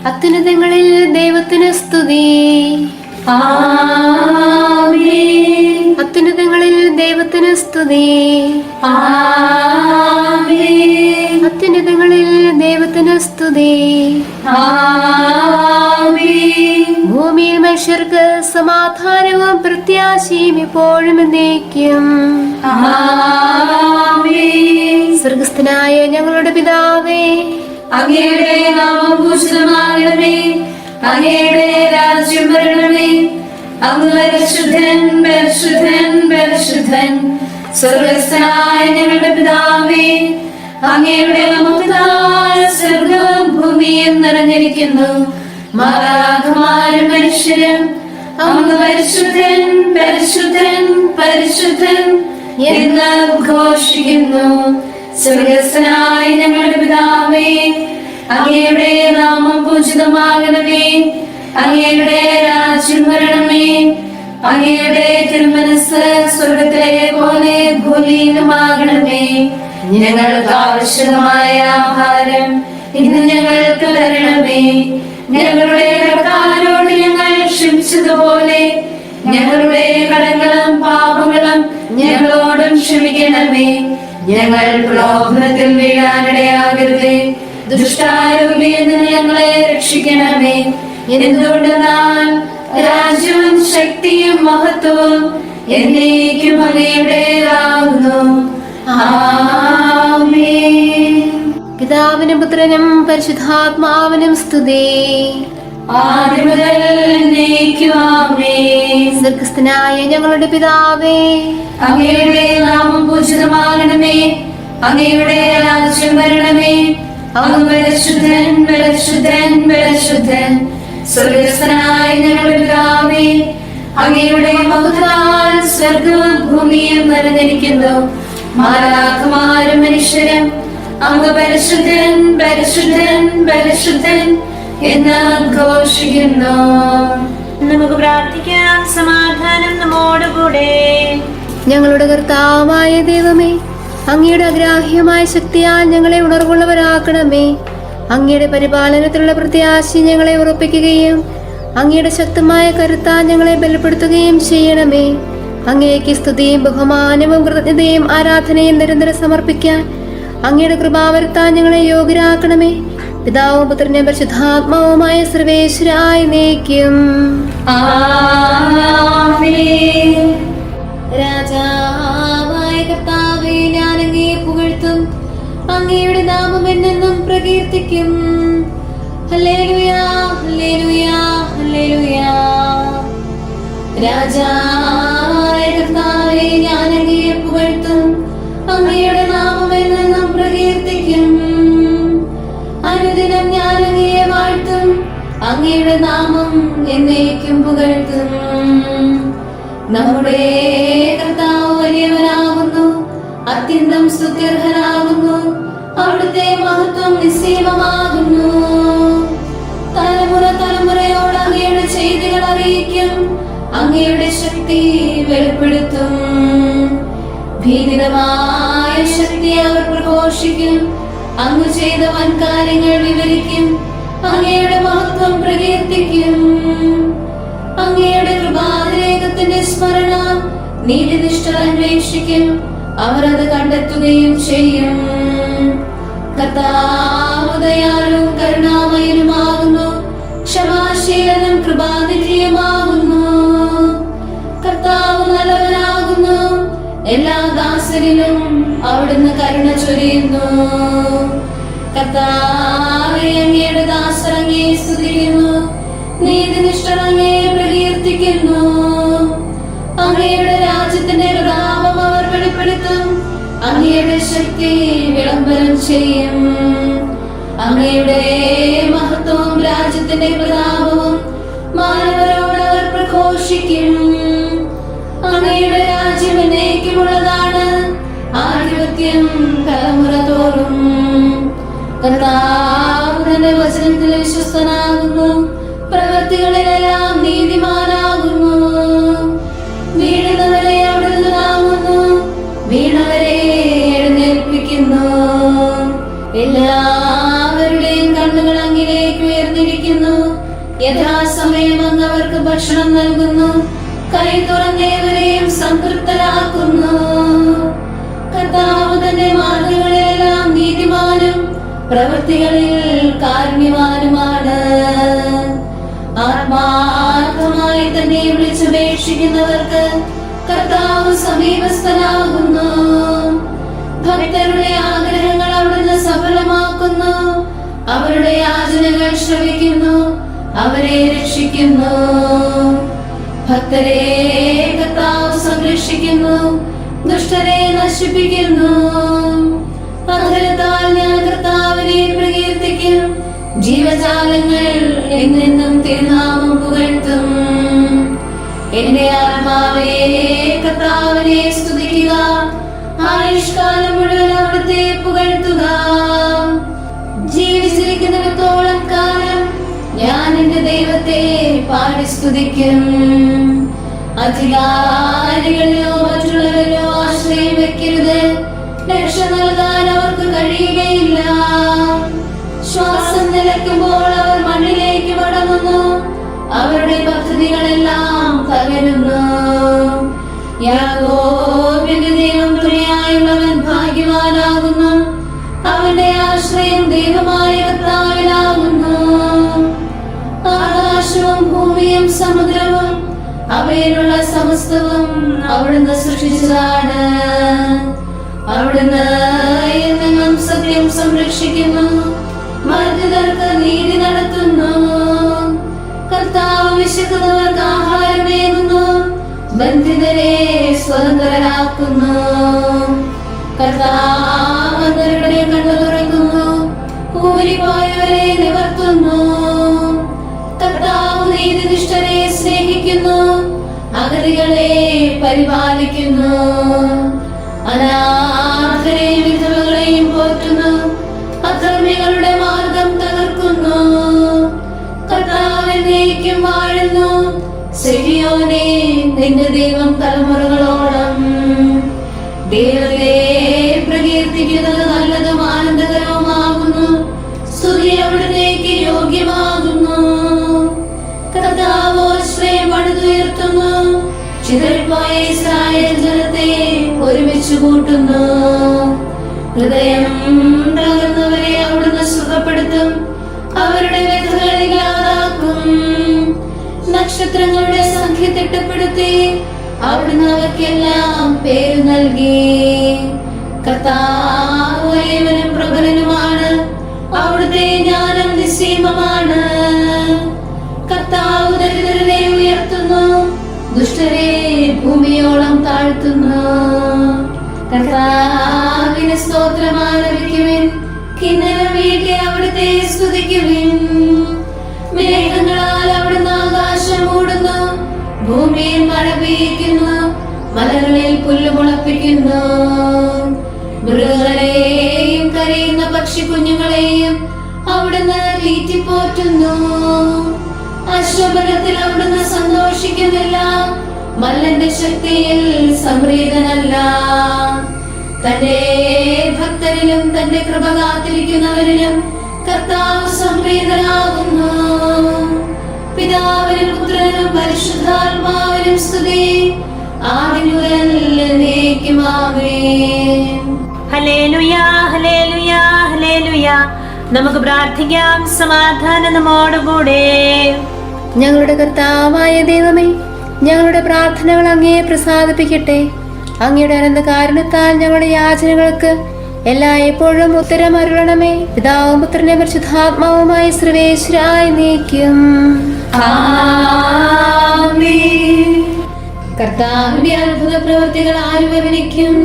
അത്യുന്നതങ്ങളിൽ ദൈവത്തിന് സ്തുതി. ആമേൻ. അത്യുന്നതങ്ങളിൽ ദൈവത്തിന് സ്തുതി. ആമേൻ. അത്യുന്നതങ്ങളിൽ ദൈവത്തിന് സ്തുതി. ആമേൻ. ഭൂമിയിൽ മനുഷ്യർക്ക് സമാധാനവും പ്രത്യാശയും ഇപ്പോഴും എന്നേക്കും. ആമേൻ. സ്വർഗ്ഗസ്ഥനായ ഞങ്ങളുടെ പിതാവേ, അങ്ങയുടെ നാമം പൂജിതമാകണമേ. അങ്ങയുടെ രാജ്യം വരണമേ. അങ്ങ് പരിശുദ്ധൻ, പരിശുദ്ധൻ, പരിശുദ്ധൻ. സ്വർഗ്ഗസ്ഥനായ ഞങ്ങളുടെ പിതാവേ, അങ്ങയുടെ നാമത്താൽ സ്വർഗ്ഗവും ഭൂമിയും നിറഞ്ഞിരിക്കുന്നു. മാലാഖമാരും മനുഷ്യരും അങ്ങ് പരിശുദ്ധൻ, പരിശുദ്ധൻ, പരിശുദ്ധൻ എന്ന് ഘോഷിക്കുന്നു. സ്വർഗ്ഗസ്ഥനായ ഞങ്ങളുടെ പിതാവേ, അങ്ങയുടെ നാമം പൂജിതമാകണമേ. അങ്ങയുടെ രാജ്യം വരണമേ. അങ്ങയുടെ തിരുമനസ് സ്വർഗ്ഗത്തിലെ പോലെ ഭൂമിയിലുമാകണമേ. ഞങ്ങൾക്ക് ആവശ്യമായ ആഹാരം ഇന്ന് ഞങ്ങൾക്ക് തരണമേ. ഞങ്ങളുടെ കടക്കാരോട് ഞങ്ങൾ ക്ഷമിച്ചതുപോലെ ഞങ്ങളുടെ കടങ്ങളും പാപങ്ങളും ഞങ്ങളോടും ക്ഷമിക്കണമേ. ഞങ്ങൾ പ്രലോഭനത്തിൽ വീഴാനിടയാകരുതേ. ദുഷ്ടാരൂപിയിൽ നിന്ന് ഞങ്ങളെ രക്ഷിക്കണമേ. എന്തുകൊണ്ടെന്നാൽ രാജ്യവും ശക്തിയും മഹത്വവും എന്നേക്കും അങ്ങയുടേതാകുന്നു. ആമേൻ. പിതാവിനും പുത്രനും പരിശുദ്ധാത്മാവിനും സ്തുതി. ആദ്യം മുതൽ എന്നേക്കും ആമേൻ. സ്വർഗ്ഗസ്ഥനായ ഞങ്ങളുടെ പിതാവേ, അങ്ങയുടെ നാമം പൂജിതമാകണമേ. അങ്ങയുടെ രാജ്യം വരണമേ. അങ്ങ് പരിശുദ്ധൻ, പരിശുദ്ധൻ, പരിശുദ്ധൻ. സ്വർഗ്ഗസ്ഥനായ ഞങ്ങളുടെ പിതാവേ, അങ്ങയുടെ മഹത്വത്താൽ സ്വർഗ്ഗവും ഭൂമിയും നിറഞ്ഞിരിക്കുന്നു. മാലാഖമാരും മനുഷ്യരും അങ്ങ് പരിശുദ്ധൻ, പരിശുദ്ധൻ, പരിശുദ്ധൻ എന്ന് ഘോഷിക്കുന്നു. നമുക്ക് പ്രാർത്ഥിക്കാം. സമാധാനം നമ്മോടുകൂടെ. ഞങ്ങളുടെ കർത്താവായ ദൈവമേ, അങ്ങയുടെ അഗ്രാഹ്യമായ ശക്തിയാൽ ഞങ്ങളെ ഉണർവുള്ളവരാക്കണമേ. അങ്ങയുടെ പരിപാലനത്തിലുള്ള പ്രത്യാശ ഞങ്ങളെ ഉറപ്പിക്കുകയും അങ്ങയുടെ ശക്തമായ കരുത്താൽ ഞങ്ങളെ ബലപ്പെടുത്തുകയും ചെയ്യണമേ. അങ്ങേക്ക് സ്തുതിയും ബഹുമാനവും കൃതജ്ഞതയും ആരാധനയും നിരന്തരം സമർപ്പിക്കാൻ അങ്ങയുടെ കൃപാവരത്താൽ ഞങ്ങളെ യോഗ്യരാക്കണമേ. പിതാവും പുത്രനും പരിശുദ്ധാത്മാവുമായ സർവേശ്വരായി നയിക്കും. ആമേൻ. രാജാവായ കർത്താവേ, ഞാൻ അങ്ങയെ പുകഴ്ത്തും. അങ്ങയുടെ നാമം എന്നെന്നും പ്രകീർത്തിക്കും. ഹല്ലേലൂയാ, ഹല്ലേലൂയാ, ഹല്ലേലൂയാ. രാജാവായ കർത്താവേ, ഞാൻ അങ്ങയെ പുകഴ്ത്തും. അങ്ങയുടെ നാമം എന്നെന്നും പ്രകീർത്തിക്കും. അനുദിനം ഞാൻ അങ്ങയെ വാഴ്ത്തും. അങ്ങയുടെ നാമം എന്നേക്കും പുകഴ്ത്തും. നമ്മുടെ കർത്താവ് വലിയവനാകുന്നു, അത്യന്തം സ്തുത്യർഹനാകുന്നു. അവിടുത്തെ മഹത്വം നിസ്സീമമാകുന്നു. തലമുറ തലമുറയോട് അങ്ങയുടെ ചെയ്തികൾ അറിയിക്കും. അങ്ങയുടെ ശക്തി വെളിപ്പെടുത്തും. ഭീതിതമായ ശക്തി അവർ പ്രഘോഷിക്കും. അങ്ങ് ചെയ്ത വൻകാര്യങ്ങൾ വിവരിക്കും. അങ്ങയുടെ മഹത്വം പ്രകീർത്തിക്കും. അങ്ങയുടെ കൃപാതിരേകത്തിന്റെ സ്മരണ നീതിനിഷ്ഠർ അന്വേഷിക്കും. അവർ അത് കണ്ടെത്തുകയും ചെയ്യും. കർത്താവ് ദയാലും കരുണാമയനുമാകുന്നു. ക്ഷമാശീലനും കൃപാനിധിയുമാകുന്നു. കർത്താവ് നല്ലവനാകുന്നു. എല്ലാ ദാസരിലും അവിടുന്ന് കരുണ ചൊരിയുന്നു. കർത്താവേ, അങ്ങയുടെ ദാസർ അങ്ങയെ സ്തുതിക്കുന്നു. നീതിനിഷ്ഠർ അങ്ങയെ പ്രകീർത്തിക്കുന്നു. അങ്ങയുടെ രാജ്യത്തിന്റെ പ്രതാപം അവർ വെളിപ്പെടുത്തും. അങ്ങയുടെ ശക്തി വിളംബരം ചെയ്യും. അങ്ങയുടെ മഹത്വവും രാജ്യത്തിന്റെ പ്രതാപവും മാനവരോട് അവർ പ്രഘോഷിക്കും. അങ്ങയുടെ രാജ്യം എന്നേക്കുമുള്ളതാണ്. ആധിപത്യം തലമുറ തോറും. കർത്താവ് തന്റെ വചനത്തിൽ വിശ്വസ്തനാകുന്നു. പ്രവൃത്തികളിലെല്ലാം നീതിമാനാകുന്നു. വീഴുന്നവരെ അവിടുന്ന് താങ്ങുന്നു. വീണവരെ എഴുന്നേൽപ്പിക്കുന്നു. എല്ലാവരുടെയും കണ്ണുകൾ അങ്ങിലേക്ക് ഉയർന്നിരിക്കുന്നു. അനുഗ്രഹിക്കുന്നു. യഥാസമയം അങ്ങ് അവർക്ക് ഭക്ഷണം നൽകുന്നു. കൈ തുറന്നേവരെയും സംതൃപ്തരാക്കുന്നു. കർത്താവ് തന്റെ മാർഗങ്ങളിലെല്ലാം നീതിമാനും പ്രവൃത്തികളിൽ കാരുണ്യവാനുമാണ്. ആത്മാർത്ഥമായി തന്നെ വിളിച്ചപേക്ഷിക്കുന്നവർക്ക് കർത്താവ് സമീപസ്ഥനാകുന്നു. ഭക്തരുടെ ആഗ്രഹങ്ങൾ അവിടുന്ന് സഫലമാക്കുന്നു. അവരുടെ യാചനകൾ ശ്രവിക്കുന്നു, അവരെ രക്ഷിക്കുന്നു. ഭക്തരെ കർത്താവ് സംരക്ഷിക്കുന്നു, ദുഷ്ടരെ നശിപ്പിക്കുന്നു. അധരത്താൽ ഞാൻ കർത്താവിനെ പ്രകീർത്തിക്കും. ജീവജാലങ്ങൾ എന്നെന്നും തിരുനാമം പുകഴ്ത്തും. എന്റെ ആത്മാവേ കർത്താവിനെ സ്തുതിക്കുക. ആയുഷ്കാലം മുഴുവൻ അവിടുത്തെ പുകഴ്ത്തുക. ജീവിച്ചിരിക്കുന്നിടത്തോളം കാലം ഞാൻ എന്റെ ദൈവത്തെ പാടി സ്തുതിക്കും. അധികാരികളിലോ മറ്റുള്ളവരിലോ ആശ്രയം വെക്കരുത്. രക്ഷ നൽകാൻ അവർക്ക് കഴിയുകയില്ല. ശ്വാസം നിലയ്ക്കുമ്പോൾ അവർ മണ്ണിലേക്ക് മടങ്ങുന്നു. അവരുടെ പദ്ധതികളെല്ലാം തകരുന്നു. യാക്കോബിന്റെ ദൈവം തുണയായുള്ളവൻ ഭാഗ്യവാനാകുന്നു. അവന്റെ ആശ്രയം ദൈവമായ കർത്താവിലാകുന്നു. ആകാശവും ഭൂമിയും സമുദ്രവും അവയിലുള്ള സമസ്തവും അവിടുന്ന് സൃഷ്ടിച്ചതാണ്. അവിടുന്ന് എന്നെന്നും സത്യം സംരക്ഷിക്കുന്നു. മർദ്ദിതർക്ക് നീതി നടത്തുന്നു. കർത്താവ് വിശക്കുന്നവർക്ക് ആഹാരമേകുന്നു. ബന്ധിതരെ സ്വതന്ത്രരാക്കുന്നു. കർത്താവ് അന്ധരുടെ കണ്ണു തുറക്കുന്നു. കൂലിപ്പോയവരെ നിവർത്തുന്നു. കർത്താവ് നീതിനിഷ്ഠരെ സ്നേഹിക്കുന്നു. അഗതികളെ പരിപാലിക്കുന്നു. അനാഥരെയും വിധവകളെയും പോറ്റുന്നു. അധർമ്മികളുടെ മാർഗം തകർക്കുന്നു. കർത്താവ് എന്നേക്കും വാഴുന്നു. സിഹിയോനേ, നിന്റെ ദൈവം തലമുറകളോളം. ദൈവത്തെ പ്രകീർത്തിക്കുന്നത് നല്ലതും ആനന്ദകരവുമാകുന്നു. സ്തുതി അവിടുത്തേക്ക് യോഗ്യമാകുന്നു. കർത്താവ് ശ്രേയം പണിതുയർത്തുന്നു. ചിതറിപ്പോയ ഇസ്രായേൽ ജനത്തെ ഒരുമിച്ച് കൂട്ടുന്നു. ഹൃദയം തകർന്നവരെ അവിടുന്ന് സുഖപ്പെടുത്തും. അവരുടെ വ്യഥകൾ ഇല്ലാതാക്കും. നക്ഷത്രങ്ങളുടെ സംഖ്യ തിട്ടപ്പെടുത്തി അവിടുന്ന് അവർക്കെല്ലാം പേര് നൽകി. കർത്താവ് വലിയവനും പ്രബലനുമാണ്. അവിടുത്തെ ജ്ഞാനം നിസ്സീമമാണ്. കർത്താവ് ദരിദ്രരെ ഉയർത്തുന്നു. ദുഷ്ടരെ ഭൂമിയോളം താഴ്ത്തുന്നു. കർത്താവിന് സ്തോത്രം ആലപിക്കുവിൻ. കിന്നരം വീട്ടി അവിടുത്തെ സ്തുതിക്കുവിൻ. മേഘങ്ങളാൽ അവിടുന്ന് ആകാശം മൂടുന്നു. ഭൂമിയിൽ മഴ പെയ്യിക്കുന്നു. മലകളിൽ പുല്ല് മുളപ്പിക്കുന്നു. മൃഗങ്ങളെയും കരയുന്ന പക്ഷിക്കുഞ്ഞുങ്ങളെയും അവിടുന്ന് തീറ്റിപ്പോറ്റുന്നു. അശ്വബലത്തിൽ അവിടുന്ന് സന്തോഷിക്കുന്നില്ല. മല്ലന്റെ ശക്തിയിൽ സംപ്രീതനല്ല. തന്റെ ഭക്തരിലും തന്റെ കൃപ കാത്തിരിക്കുന്നവരിലും കർത്താവ് സംപ്രീതനാകുന്നു. പിതാവിനും പുത്രനും പരിശുദ്ധാത്മാവിനും സ്തുതി. ആദിമുതൽ എന്നേക്കും ആമേൻ. ഹല്ലേലൂയാ, ഹല്ലേലൂയാ, ഹല്ലേലൂയാ. നമുക്ക് പ്രാർത്ഥിക്കാം. സമാധാനം നമ്മോടുകൂടെ. ഞങ്ങളുടെ കർത്താവായ ദൈവമേ, ഞങ്ങളുടെ പ്രാർത്ഥനകൾ അങ്ങയെ പ്രസാദിപ്പിക്കട്ടെ. അങ്ങയുടെ അനന്ത കാരുണ്യത്താൽ ഞങ്ങളുടെ യാചനകൾക്ക് എല്ലായ്പ്പോഴും ഉത്തരം അരുളണമേ. പിതാവും പുത്രനെ പരിശുദ്ധാത്മാവുമായ സർവേശ്വരായി നീക്കും. കർത്താവിന്റെ അത്ഭുത പ്രവൃത്തികൾ ആര് വിവരിക്കും?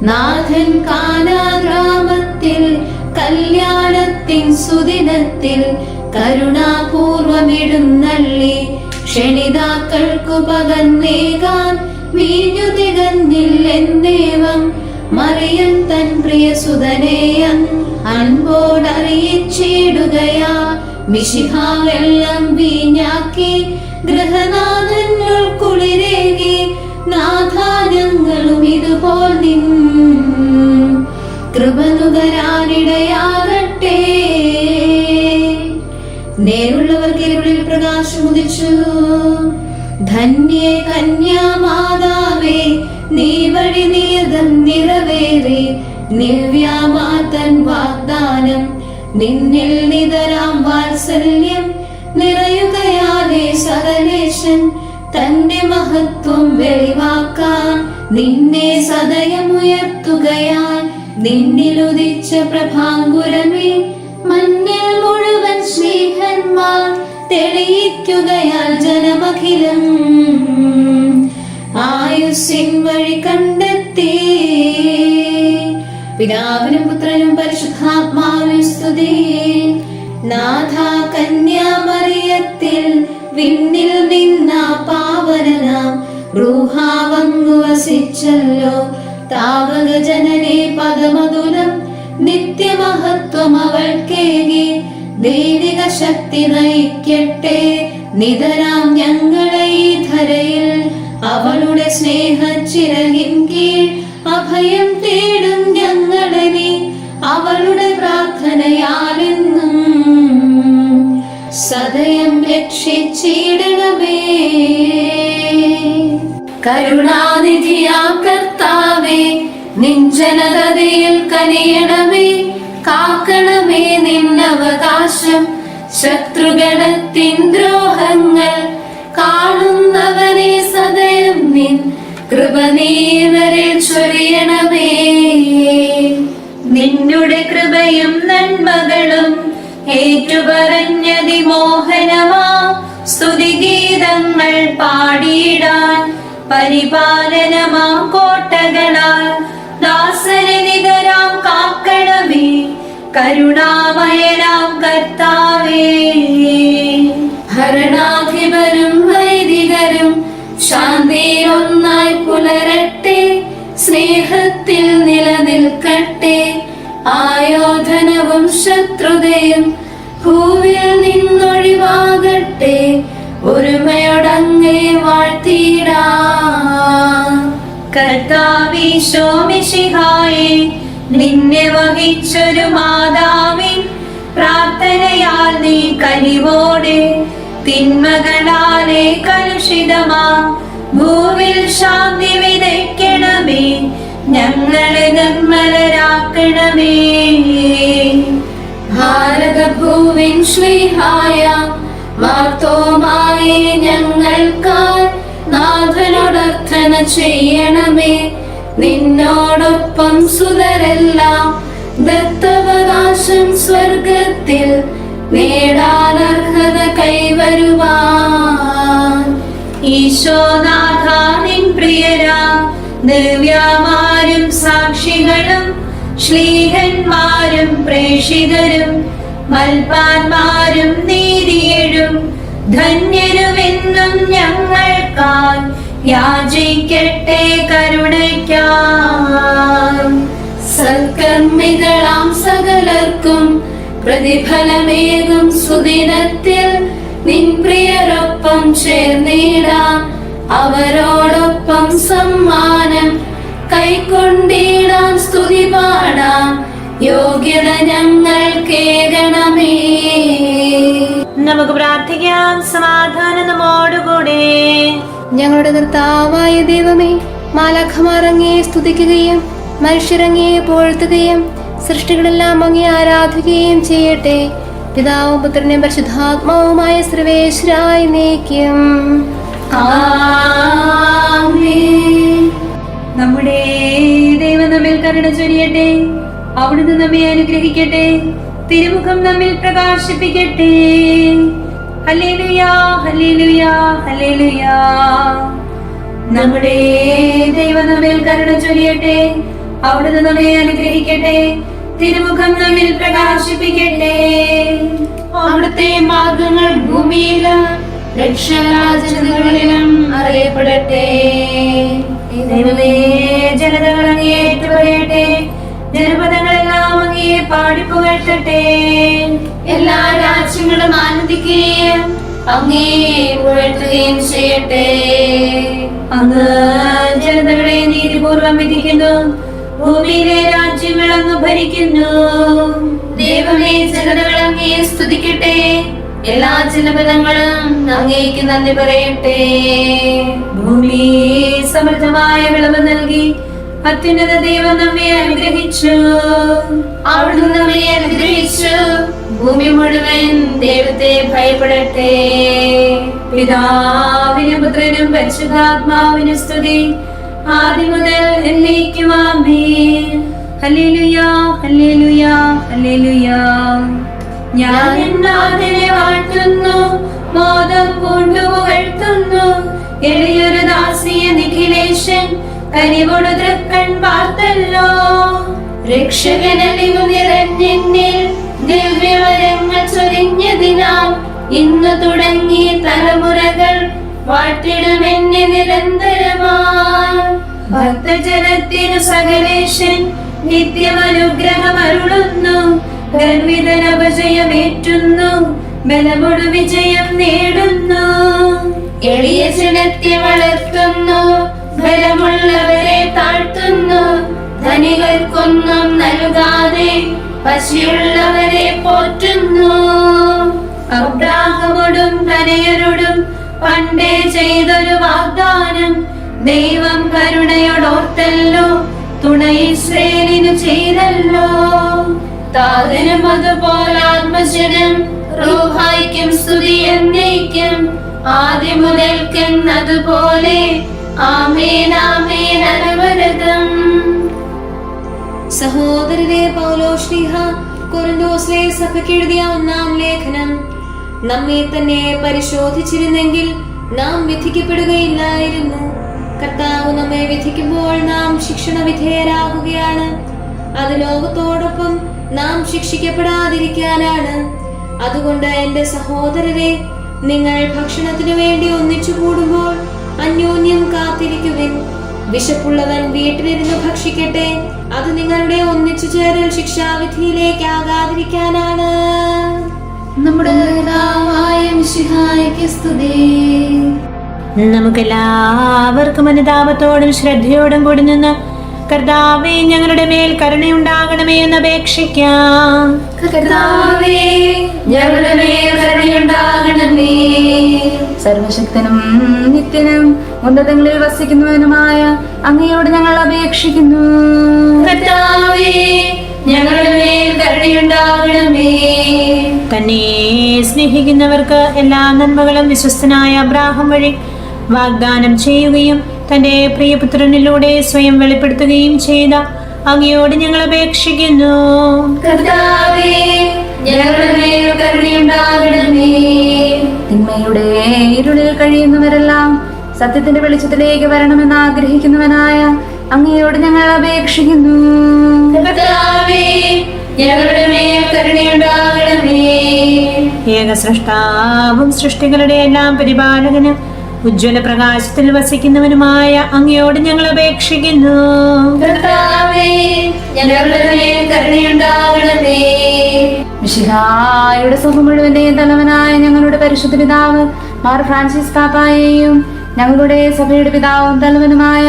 നാഥൻ കാനാ ഗ്രാമത്തിൽ കല്യാണത്തിൻ സുദിനത്തിൽ കരുണാപൂർവമെഴുന്നള്ളി ക്ഷണിതാക്കൾക്കു പകന്നേകാൻ വീഞ്ഞു തികഞ്ഞില്ലെന്നേവം മറിയം തൻ പ്രിയസുതനെയൻ അൻപോടറിയിച്ചിടുകയാ. മിശിഹാ വെള്ളം വീഞ്ഞാക്കി ഗൃഹനാഥങ്ങൾ കുളിരേകി. നാഥാനങ്ങളും ഇതുപോൽ നിൻ കൃപ നുകരാനിടയാകട്ടെ. നേരുള്ളവർക്ക് ഇരുളിൽ പ്രകാശം ഉദിച്ചു. ധന്യേ കന്യാമാതാവേ, നീ വഴി നിയതം നിറവേറി നിവ്യാമാതൻ വാഗ്ദാനം. നിന്നിൽ നിതരാം വാത്സല്യം നിറയുകയാലേ സകലേശൻ തന്റെ മഹത്വം വെളിവാക്കാൻ നിന്നെ സദയമുയർത്തുകയാൽ. നിന്നിലുദിച്ച പ്രഭാങ്കുരമേ, മഞ്ഞിൽ മുഴുവൻ സ്നേഹന്മാർ തെളിയിക്കുകയാൽ ജനമഖിലം ആയുസ്സിൻ വഴി കണ്ടെത്തി. പിതാവിനും പുത്രനും പരിശുദ്ധാത്മാവിനും സ്തുതി. നാഥ കന്യാമറിയത്തിൽ വിണ്ണിൽ നിന്ന പാവനനാം റൂഹാവങ്ങു വസിച്ചല്ലോ. താവക ജനനേ പദമതുലം നിത്യമഹത്വം അവൾക്കേകി. ദൈവിക ശക്തി നയിക്കട്ടെ നിതരാം ഞങ്ങളെ ഈ ധരയിൽ. അവളുടെ സ്നേഹച്ചിറകിൻ കീഴ് അഭയം തേടും ഞങ്ങളെ നീ. അവളുടെ പ്രാർത്ഥനയാലെന്നും സദയം രക്ഷിച്ചിടണമേ. കരുണാനിധിയാം കർത്താവേ, നിൻ ജനതയിൽ കനിയണമേ. കാക്കണമേ നിന്നവകാശം, ശത്രുഗണത്തിൻ ദ്രോഹങ്ങൾ കാണുന്നവനെ സദയം നിൻ കൃപ നീവരെ ചൊരിയണമേ. നിന്നുടെ കൃപയും നന്മകളും ഏറ്റുപറഞ്ഞതിമോഹനമാ സ്തുതിഗീതങ്ങൾ പാടിയിടാൻ. പരിപാലനമാ കോട്ടകളാൽ ദാസരെ നിതരാം കാക്കണമേ. കരുണാമയനാം കർത്താവേ, ഭരണാധിപരും വൈദികരും ശാന്തിയൊന്നായി പുലരട്ടെ. സ്നേഹത്തിൽ നിലനിൽക്കട്ടെ ആയോധനവും ശത്രുതയും. ഭൂവിൽ നിന്നൊഴിവാകട്ടെ ഒരുമയോടങ്ങേ വാഴ്ത്തിയിടാം. കർത്താവീശോ മിശിഹായേ, നിന്നെ വഹിച്ചൊരു മാതാവിൻ പ്രാർത്ഥനയാൽ നീ കനിവോടെ തിന്മകളാലെ കലുഷിതമാ ഭൂവിൽ ശാന്തി വിതയ്ക്കണമേ. ഞങ്ങളെ നിർമ്മലരാക്കണമേ. ഭാരതഭൂവിൻ ശ്രീഹായ മാർത്തോമായെ ഞങ്ങൾക്കായി നാഥനോടർത്ഥന ചെയ്യണമേ. നിന്നോടൊപ്പം സുതരെല്ലാം ദത്തവകാശം സ്വർഗത്തിൽ നേടാൻ അർഹത കൈവരുവാൻ. ഈശോനാഥ നിൻ പ്രിയരാ ദിവ്യമാരും സാക്ഷികളും ശ്ലീഹന്മാരും പ്രേഷിതരും മൽപാന്മാരും നീതിയഴും ധന്യരുമെന്നും ഞങ്ങൾക്കായി യാചിക്കട്ടെ കരുണയ്ക്കായി. സൽക്കർമ്മികളാം സകലർക്കും പ്രതിഫലമേകും സുദിനത്തിൽ നിൻ പ്രിയരൊപ്പം ചേർന്നിടാം. അവരോടൊപ്പം സമ്മാനം കൈക്കൊണ്ടിടാം. സ്തുതി പാടാം യോഗ്യത ഞങ്ങൾ കേൾക്കണമേ. നമുക്ക് പ്രാർത്ഥിക്കാം. സമാധാനം നമ്മോടുകൂടെ. ഞങ്ങളുടെ കർത്താവായ ദൈവമേ, മാലാഖമാർ അങ്ങയെ സ്തുതിക്കുകയും മനുഷ്യരങ്ങയെ പുകഴ്ത്തുകയും സൃഷ്ടികളെല്ലാം അങ്ങയെ ആരാധിക്കുകയും ചെയ്യട്ടെ. പിതാവും പുത്രനും പരിശുദ്ധാത്മാവുമായ സർവേശ്വരായി നീക്കും. ആമേൻ. നമ്മുടെ ദൈവം നമ്മിൽ കരുണ ചൊരിയട്ടെ. അവിടുന്ന് നമ്മെ അനുഗ്രഹിക്കട്ടെ. തിരുമുഖം നമ്മിൽ പ്രകാശിപ്പിക്കട്ടെ. ഹല്ലേലൂയാ, ഹല്ലേലൂയാ, ഹല്ലേലൂയാ. നമ്മുടെ ദൈവം നമ്മിൽ കരുണ ചൊരിയട്ടെ. അവിടുന്ന് നമ്മെ അനുഗ്രഹിക്കട്ടെ. തിരുമുഖം നമ്മിൽ പ്രകാശിപ്പിക്കട്ടെ. അവിടുത്തെ മാർഗങ്ങൾ ഭൂമിയിലും രക്ഷാജനതകളിലും അറിയപ്പെടട്ടെ. ദൈവമേ, ജനതകൾ അങ്ങയെ ഏറ്റുപറയട്ടെ. ജനപദങ്ങളെല്ലാം അങ്ങയെ പാടിപ്പുകഴ്ത്തട്ടെ. എല്ലാ രാജ്യങ്ങളും ആനന്ദിക്കുകയും അങ്ങയെ പുകഴ്ത്തുകയും ചെയ്യട്ടെ. അങ്ങ് ജനതകളെ നീതിപൂർവം വിധിക്കുന്നു. ഭൂമിയിലെ രാജ്യങ്ങൾ അങ്ങ് ഭരിക്കുന്നു. ദൈവമേ, ജനതകൾ അങ്ങയെ സ്തുതിക്കട്ടെ. എല്ലാ ജനപദങ്ങളും അങ്ങേക്ക് നന്ദി പറയട്ടെ. ഭൂമി സമൃദ്ധമായ വിളവ് നൽകി അത്യുന്നത ദൈവം നമ്മെ അനുഗ്രഹിച്ചു. അവിടുന്ന് നമ്മെ അനുഗ്രഹിച്ചു. ഭൂമി മുഴുവൻ ദൈവത്തെ ഭയപ്പെടട്ടെ. പിതാവിനും പുത്രനും പരിശുദ്ധാത്മാവിനും സ്തുതി, ആദ്യം മുതൽ എന്നേക്കും ആമേൻ. Hallelujah, hallelujah, hallelujah. ഞാൻ നാഥനെ വാഴ്ത്തുന്നു, മോദം പൂണ്ടു പുകഴ്ത്തുന്നു. എളിയൊരു ദാസിയ നിഖിലേശൻ കനിവോട് തൃക്കൺ പാർത്തല്ലോ. രക്ഷകനലിവു നിറഞ്ഞെന്നിൽ ദിവ്യവരങ്ങൾ ചൊരിഞ്ഞതിനാൽ ഇന്നു തുടങ്ങി തലമുറകൾ വാഴ്ത്തിടുമെന്നെ നിരന്തരമായി. ഭക്തജനത്തിനു സകലേശൻ നിത്യമനുഗ്രഹം അരുളുന്നു. ഗർവിതനപജയമേറ്റുന്നു, ബലമൊടു വിജയം നേടുന്നു. എളിയ ജനത്തെ വളർത്തുന്നു, ബലമുള്ളവരെ താഴ്ത്തുന്നു. ധനികർക്കൊന്നും നൽകാതെ പശിയുള്ളവരെ പോറ്റുന്നു. അബ്രാഹമോടും തനയരോടും പണ്ടേ ചെയ്തൊരു വാഗ്ദാനം ദൈവം കരുണയോടോർത്തല്ലോ, തുണ ഇസ്രായേലിനു ചെയ്തല്ലോ. താതനും അതുപോലെ ആത്മജനം റൂഹായിക്കും സ്തുതി എന്നേക്കും, ആദ്യം മുതൽക്കെന്നതുപോലെ ആമേൻ ആമേൻ അനവരതം. സഹോദരരെ, പൗലോശ്ലീഹ കൊരിന്ഥോസിലെ സഭയ്ക്ക് എഴുതിയ ഒന്നാം ലേഖനം. നമ്മെ തന്നെ പരിശോധിച്ചിരുന്നെങ്കിൽ നാം വിധിക്കപ്പെടുകയില്ലായിരുന്നു. കർത്താവ് നമ്മെ വിധിക്കുമ്പോൾ നാം ശിക്ഷണ വിധേയരാകുകയാണ്. അത് ലോകത്തോടൊപ്പം നാം ശിക്ഷിക്കപ്പെടാതിരിക്കാനാണ്. അതുകൊണ്ട് എന്റെ സഹോദരരെ, നിങ്ങൾ ഭക്ഷണത്തിനു വേണ്ടി ഒന്നിച്ചു കൂടുമ്പോൾ അന്യോന്യം കാത്തിരിക്കുവിൻ. വിശപ്പുള്ളവൻ വീട്ടിലിരുന്ന് ഭക്ഷിക്കട്ടെ. അത് നിങ്ങളുടെ ഒന്നിച്ചു ചേരൽ ശിക്ഷാവിധിയിലേക്കാകാതിരിക്കാനാണ്. നമ്മുടെ കർത്താവായ മിശിഹായ്ക്ക് സ്തുതി. നമുക്കെല്ലാവർക്കും അനുതാപത്തോടും ശ്രദ്ധയോടും കൂടി നിന്ന് കർത്താവേ, ഞങ്ങളുടെ മേൽ കരുണയുണ്ടാകണമേ എന്ന് അപേക്ഷിക്കാം. കർത്താവേ, ഞങ്ങളുടെ മേൽ കരുണയുണ്ടാകണമേ. സർവശക്തനും നിത്യനും ഉന്നതങ്ങളിൽ വസിക്കുന്നവനുമായ അങ്ങയോട് ഞങ്ങൾ അപേക്ഷിക്കുന്നു. കർത്താവേ, ഞങ്ങളുടെ മേൽ കരുണയുണ്ടാകണമേ. തന്നെ സ്നേഹിക്കുന്നവർക്ക് എല്ലാ നന്മകളും വിശ്വസ്തനായ അബ്രാഹാം വഴി വാഗ്ദാനം ചെയ്യുകയും തന്റെ പ്രിയപുത്രനിലൂടെ സ്വയം വെളിപ്പെടുത്തുകയും ചെയ്ത അങ്ങയോട് ഞങ്ങൾ അപേക്ഷിക്കുന്നു. കർത്താവേ, ഞങ്ങളുടെ മേൽ കരുണയുണ്ടാകണമേ. തിന്മയുടെ ഇരുളിൽ കഴിയുന്നവരെല്ലാം സത്യത്തിന്റെ വെളിച്ചത്തിലേക്ക് വരണമെന്ന് ആഗ്രഹിക്കുന്നവനായ അങ്ങയോട് ഞങ്ങൾ അപേക്ഷിക്കുന്നു. കർത്താവേ, ഞങ്ങളുടെ മേൽ കരുണയുണ്ടാകണമേ. ഏകസ്രഷ്ടാവും സൃഷ്ടികളുടെ എല്ലാം പരിപാലകനും ഉജ്ജ്വല പ്രകാശത്തിൽ വസിക്കുന്നവനുമായ അങ്ങയോട് ഞങ്ങൾ അപേക്ഷിക്കുന്നു. കർത്താവേ, ഞങ്ങളുടെ മേൽ കരുണയുണ്ടാകണമേ. മിശിഹായുടെ സഭ മുഴുവന്റെയും തലവനായ ഞങ്ങളുടെ പരിശുദ്ധ പിതാവ് മാർ ഫ്രാൻസിസ് പാപ്പായെയും ഞങ്ങളുടെ സഭയുടെ പിതാവും തലവനുമായ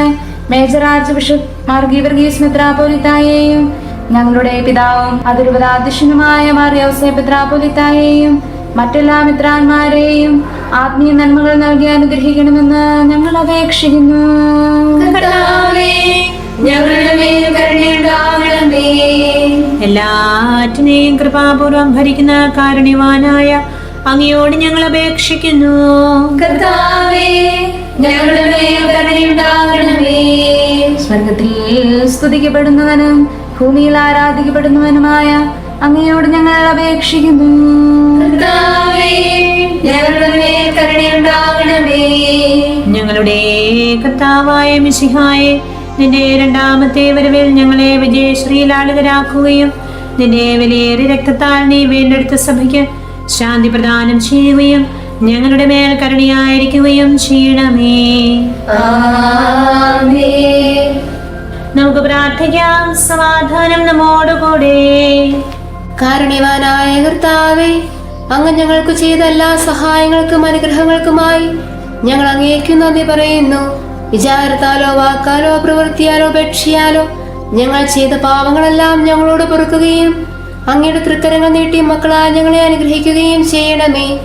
major archbishop Mar Geevarghese മെത്രാപ്പോലിത്തായെയും ഞങ്ങളുടെ പിതാവും അതിരൂപതാധ്യക്ഷനുമായ മാർ യൗസേപ്പ് മെത്രാപ്പോലിത്തായെയും മറ്റെല്ലാ മിത്രാന്മാരെയും ആത്മീയ നന്മകൾ നൽകി അനുഗ്രഹിക്കണമെന്ന് ഞങ്ങൾ അപേക്ഷിക്കുന്നു. കർത്താവേ, ഞങ്ങളുടെ മേൽ കരുണയുണ്ടാകണമേ. എല്ലാറ്റിനെയും കൃപാപൂർവം ഭരിക്കുന്ന കാരുണ്യവാനായ അങ്ങയോട് ഞങ്ങൾ അപേക്ഷിക്കുന്നു. കർത്താവേ, ഞങ്ങളുടെ മേൽ കരുണയുണ്ടാകണമേ. സ്വർഗത്തിൽ സ്തുതിക്കപ്പെടുന്നവനും ഭൂമിയിൽ ആരാധിക്കപ്പെടുന്നവനുമായ അങ്ങയോട് ഞങ്ങൾ അപേക്ഷിക്കുന്നു. കർത്താവേ, ഞങ്ങളുടെ മേൽ കരുണയുണ്ടാകണമേ. ഞങ്ങളുടെ കർത്താവായ മിശിഹായെ, നിന്റെ രണ്ടാമത്തെ വരവിൽ ഞങ്ങളെ വിജയശ്രീലാളിതരാക്കുകയും നിന്റെ വിലയേറിയ രക്തത്താൽ നീ വീണ്ടെടുത്ത സഭയ്ക്ക് ശാന്തി പ്രദാനം ചെയ്യുകയും ഞങ്ങളുടെ മേൽ കരുണയായിരിക്കുകയും ചെയ്യണമേ. ആമേൻ. നമുക്ക് പ്രാർത്ഥിക്കാം. സമാധാനം നമ്മോടുകൂടെ. കാരുണ്യവാനായ കർത്താവേ, അങ്ങ് ഞങ്ങൾക്ക് ചെയ്ത എല്ലാ സഹായങ്ങൾക്കും അനുഗ്രഹങ്ങൾക്കുമായി ഞങ്ങൾ അങ്ങേക്ക് നന്ദി പറയുന്നു. വിചാരത്താലോ വാക്കാലോ പ്രവൃത്തിയാലോ ഉപേക്ഷയാലോ ഞങ്ങൾ ചെയ്ത പാവങ്ങളെല്ലാം ഞങ്ങളോട് പൊറുക്കുകയും അങ്ങയുടെ തൃക്കരങ്ങൾ നീട്ടി മക്കളാൽ ഞങ്ങളെ അനുഗ്രഹിക്കുകയും ചെയ്യണമേ.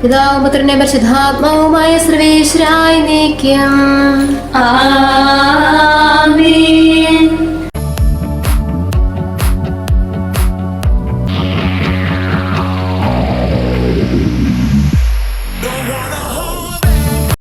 പിതാവും പുത്രനെ പരിശുദ്ധാത്മാവുമായ സർവേശ്വരായി നീക്കം. ആമേൻ.